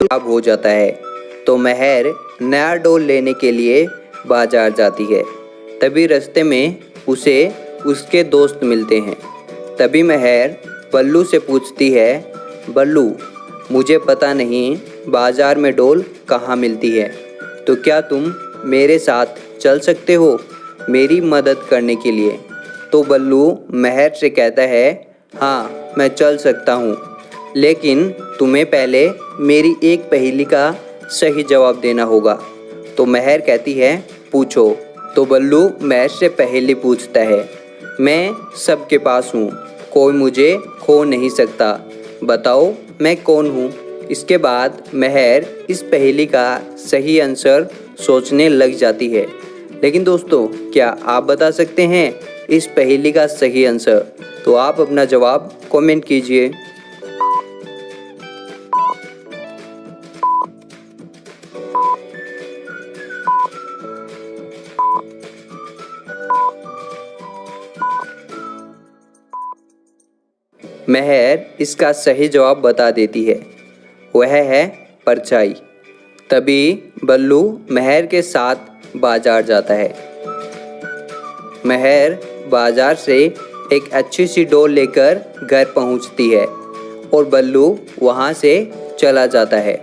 खराब हो जाता है तो मेहर नया डोल लेने के लिए बाजार जाती है। तभी रास्ते में उसे उसके दोस्त मिलते हैं। तभी मेहर बल्लू से पूछती है, बल्लू मुझे पता नहीं बाजार में डोल कहाँ मिलती है, तो क्या तुम मेरे साथ चल सकते हो मेरी मदद करने के लिए। तो बल्लू मेहर से कहता है, हाँ मैं चल सकता हूँ, लेकिन तुम्हें पहले मेरी एक पहेली का सही जवाब देना होगा। तो मेहर कहती है, पूछो। तो बल्लू मेहर से पहेली पूछता है, मैं सबके पास हूँ, कोई मुझे खो नहीं सकता, बताओ मैं कौन हूँ। इसके बाद मेहर इस पहेली का सही आंसर सोचने लग जाती है। लेकिन दोस्तों, क्या आप बता सकते हैं इस पहेली का सही आंसर? तो आप अपना जवाब कमेंट कीजिए। मेहर इसका सही जवाब बता देती है, वह है परछाई। तभी बल्लू मेहर के साथ बाजार जाता है। मेहर बाजार से एक अच्छी सी डोल लेकर घर पहुंचती है और बल्लू वहां से चला जाता है।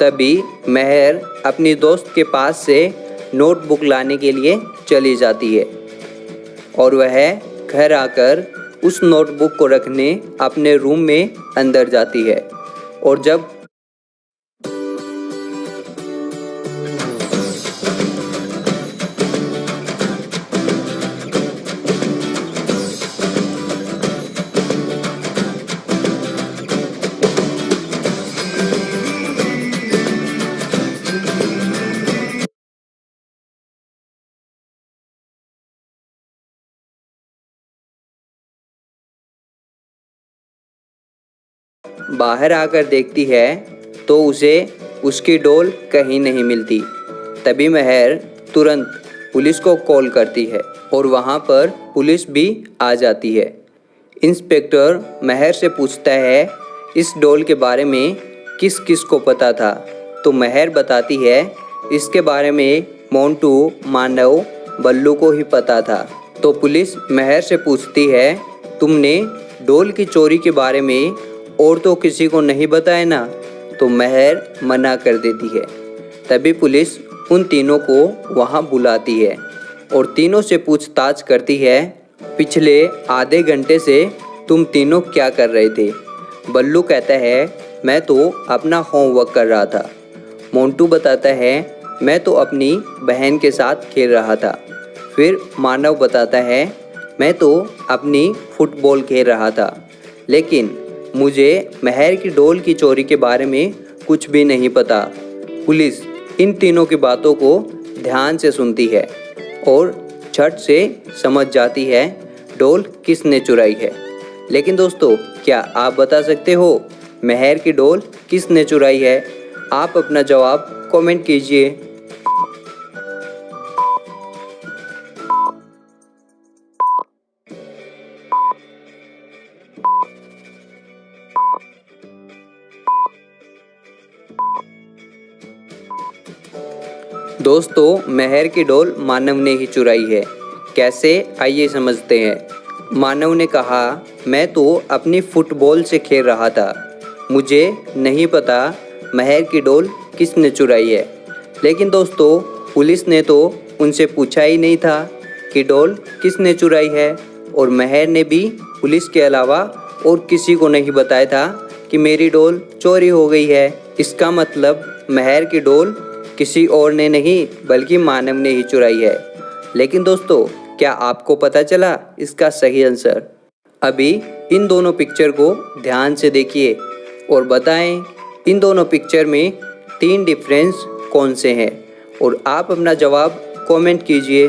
तभी मेहर अपनी दोस्त के पास से नोटबुक लाने के लिए चली जाती है और वह घर आकर उस नोटबुक को रखने अपने रूम में अंदर जाती है। और जब बाहर आकर देखती है तो उसे उसकी डोल कहीं नहीं मिलती। तभी मेहर तुरंत पुलिस को कॉल करती है और वहाँ पर पुलिस भी आ जाती है। इंस्पेक्टर मेहर से पूछता है, इस डोल के बारे में किस किस को पता था। तो मेहर बताती है, इसके बारे में मोंटू, मानव, बल्लू को ही पता था। तो पुलिस मेहर से पूछती है, तुमने डोल की चोरी के बारे में और तो किसी को नहीं बताया ना। तो मेहर मना कर देती है। तभी पुलिस उन तीनों को वहां बुलाती है और तीनों से पूछताछ करती है, पिछले आधे घंटे से तुम तीनों क्या कर रहे थे। बल्लू कहता है, मैं तो अपना होमवर्क कर रहा था। मोंटू बताता है, मैं तो अपनी बहन के साथ खेल रहा था। फिर मानव बताता है, मैं तो अपनी फुटबॉल खेल रहा था, लेकिन मुझे मेहर की डोल की चोरी के बारे में कुछ भी नहीं पता। पुलिस इन तीनों की बातों को ध्यान से सुनती है और झट से समझ जाती है डोल किसने चुराई है। लेकिन दोस्तों, क्या आप बता सकते हो मेहर की डोल किसने चुराई है? आप अपना जवाब कमेंट कीजिए। दोस्तों, मेहर की डोल मानव ने ही चुराई है। कैसे, आइए समझते हैं। मानव ने कहा, मैं तो अपनी फुटबॉल से खेल रहा था, मुझे नहीं पता मेहर की डोल किसने चुराई है। लेकिन दोस्तों, पुलिस ने तो उनसे पूछा ही नहीं था कि डोल किसने चुराई है, और मेहर ने भी पुलिस के अलावा और किसी को नहीं बताया था कि मेरी डोल चोरी हो गई है। इसका मतलब मेहर की डोल किसी और ने नहीं बल्कि मानव ने ही चुराई है। लेकिन दोस्तों, क्या आपको पता चला इसका सही आंसर? अभी इन दोनों पिक्चर को ध्यान से देखिए और बताएं इन दोनों पिक्चर में 3 डिफरेंस कौन से हैं, और आप अपना जवाब कमेंट कीजिए।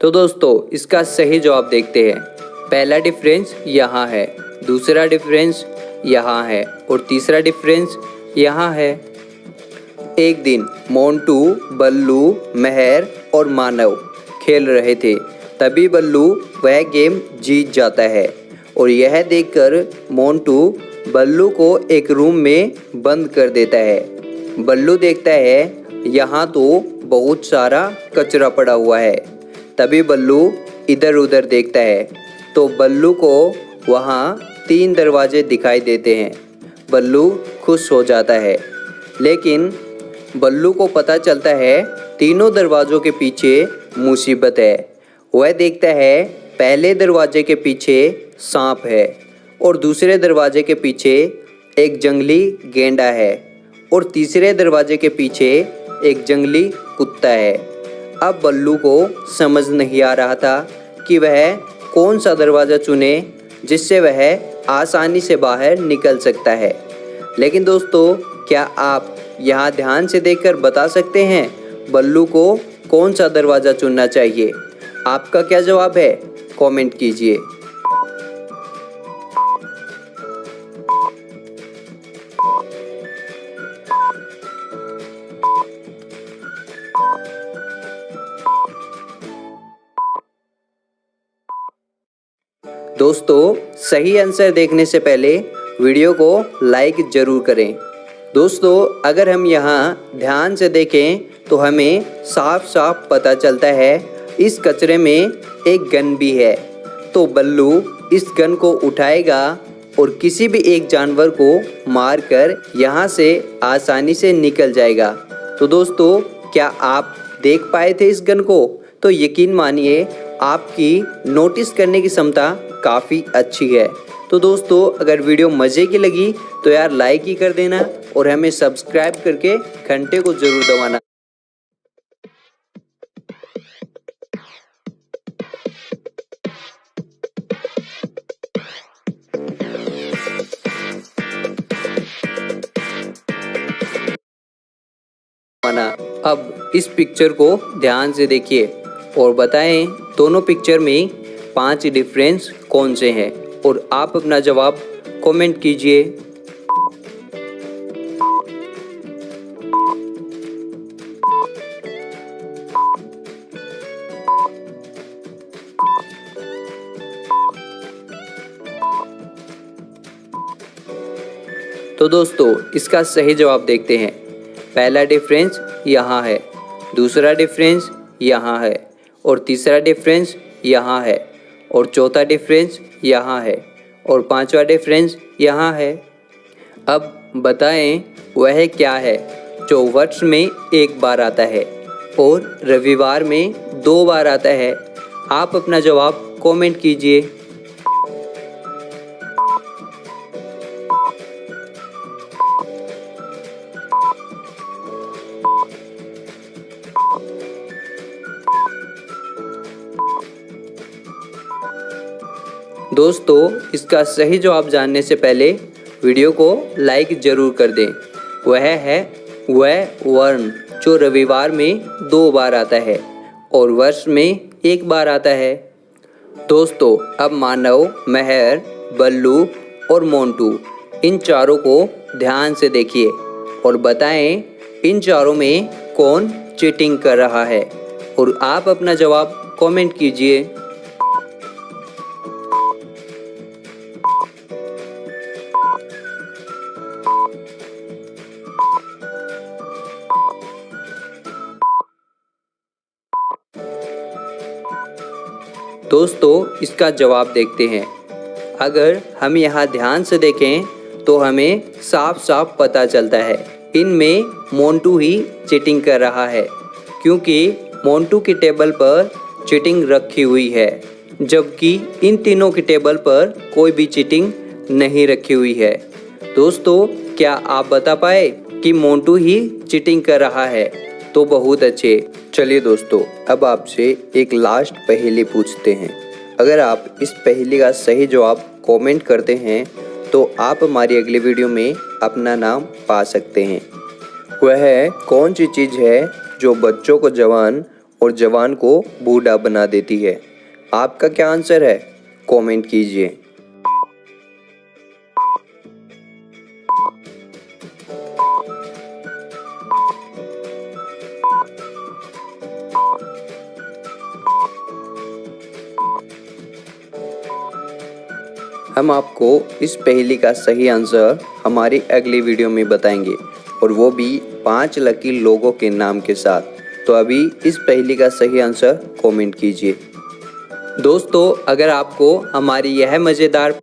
तो दोस्तों, इसका सही जवाब देखते हैं। पहला डिफरेंस यहाँ है, दूसरा डिफरेंस यहाँ है और तीसरा डिफरेंस यहाँ है। एक दिन मोंटू, बल्लू, मेहर और मानव खेल रहे थे। तभी बल्लू वह गेम जीत जाता है और यह देखकर मोंटू बल्लू को एक रूम में बंद कर देता है। बल्लू देखता है यहाँ तो बहुत सारा कचरा पड़ा हुआ है। तभी बल्लू इधर उधर देखता है तो बल्लू को वहाँ 3 दरवाजे दिखाई देते हैं। बल्लू खुश हो जाता है, लेकिन बल्लू को पता चलता है तीनों दरवाज़ों के पीछे मुसीबत है। वह देखता है पहले दरवाजे के पीछे सांप है और दूसरे दरवाजे के पीछे एक जंगली गेंडा है और तीसरे दरवाजे के पीछे एक जंगली कुत्ता है। अब बल्लू को समझ नहीं आ रहा था कि वह कौन सा दरवाज़ा चुने जिससे वह आसानी से बाहर निकल सकता है। लेकिन दोस्तों, क्या आप यहाँ ध्यान से देखकर बता सकते हैं बल्लू को कौन सा दरवाज़ा चुनना चाहिए? आपका क्या जवाब है? कमेंट कीजिए। दोस्तों, सही आंसर देखने से पहले वीडियो को लाइक ज़रूर करें। दोस्तों, अगर हम यहाँ ध्यान से देखें तो हमें साफ साफ पता चलता है इस कचरे में एक गन भी है। तो बल्लू इस गन को उठाएगा और किसी भी एक जानवर को मारकर यहाँ से आसानी से निकल जाएगा। तो दोस्तों, क्या आप देख पाए थे इस गन को? तो यकीन मानिए आपकी नोटिस करने की क्षमता काफ़ी अच्छी है। तो दोस्तों, अगर वीडियो मज़े की लगी तो यार लाइक ही कर देना और हमें सब्सक्राइब करके घंटे को ज़रूर दबाना। अब इस पिक्चर को ध्यान से देखिए और बताएं दोनों पिक्चर में 5 डिफरेंस कौन से हैं और आप अपना जवाब कमेंट कीजिए। तो दोस्तों, इसका सही जवाब देखते हैं। पहला डिफरेंस यहाँ है, दूसरा डिफरेंस यहाँ है और तीसरा डिफरेंस यहाँ है और चौथा डिफरेंस यहाँ है और पांचवा डिफरेंस यहाँ है। अब बताएं वह क्या है जो वर्ष में एक बार आता है और रविवार में 2 बार आता है? आप अपना जवाब कमेंट कीजिए। दोस्तों, इसका सही जवाब जानने से पहले वीडियो को लाइक ज़रूर कर दें। वह है वह वर्ण जो रविवार में 2 बार आता है और वर्ष में 1 बार आता है। दोस्तों, अब मानव, मेहर, बल्लू और मोंटू इन चारों को ध्यान से देखिए और बताएं इन चारों में कौन चीटिंग कर रहा है और आप अपना जवाब कमेंट कीजिए। दोस्तों, इसका जवाब देखते हैं। अगर हम यहाँ ध्यान से देखें तो हमें साफ साफ पता चलता है इनमें मोंटू ही चीटिंग कर रहा है, क्योंकि मोंटू की टेबल पर चीटिंग रखी हुई है, जबकि इन तीनों की टेबल पर कोई भी चीटिंग नहीं रखी हुई है। दोस्तों, क्या आप बता पाए कि मोंटू ही चीटिंग कर रहा है? तो बहुत अच्छे। चलिए दोस्तों, अब आपसे एक लास्ट पहेली पूछते हैं। अगर आप इस पहेली का सही जवाब कमेंट करते हैं तो आप हमारी अगली वीडियो में अपना नाम पा सकते हैं। वह कौन सी चीज़ है जो बच्चों को जवान और जवान को बूढ़ा बना देती है? आपका क्या आंसर है? कमेंट कीजिए। हम आपको इस पहेली का सही आंसर हमारी अगली वीडियो में बताएंगे, और वो भी 5 लकी लोगों के नाम के साथ। तो अभी इस पहेली का सही आंसर कमेंट कीजिए। दोस्तों, अगर आपको हमारी यह मज़ेदार